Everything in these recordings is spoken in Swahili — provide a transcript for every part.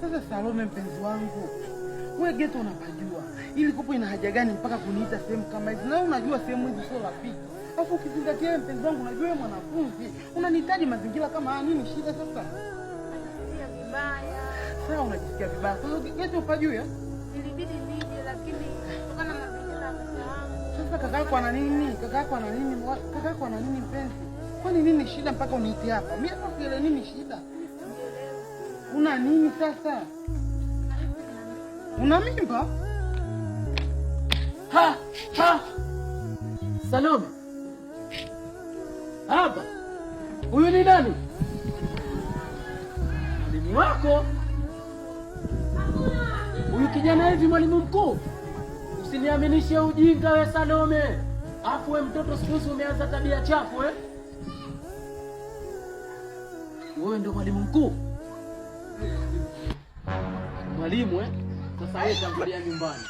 Sasa Salome mpenzi wangu, wewe geto unapajua. Ili kopo ina haja gani mpaka kuniita sehemu kama hizi? Na unajua sehemu hizi sio rafiki. Alafu ukizingatia mpenzi wangu, unajua wewe mwanafunzi, unanihitaji mazingira kama haya. Nini shida sasa? Najisikia vibaya. Sawa, unajisikia vibaya. Kwa hiyo geto upajue? Ilibidi nije lakini kutokana na mazingira ya wangu. Sasa kaka yako ana nini? Kaka yako ana nini? Kaka yako ana nini mpenzi? Kwani nini shida mpaka uniite hapa? Mimi hata sielewi nini shida. Una nini sasa? Una mimba? Ha! Salome. Hapa. Huyu ni nani? Mwalimu wako? Huyu kijana hivi mwalimu mkuu? Usiniaminishe ujinga we Salome. Afu we mtoto siku hizi umeanza tabia chafu eh? Wewe ndio mwalimu mkuu? Mwalimu eh? Sasa wewe tangulia nyumbani.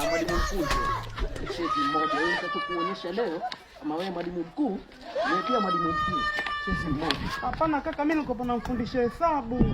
Mwalimu mkuu. Cheki mmoja. Wewe nitakuonyesha leo kama wewe mwalimu mkuu, wewe pia mwalimu mkuu. Cheki mmoja. Hapana kaka, mimi niko namfundisha hesabu.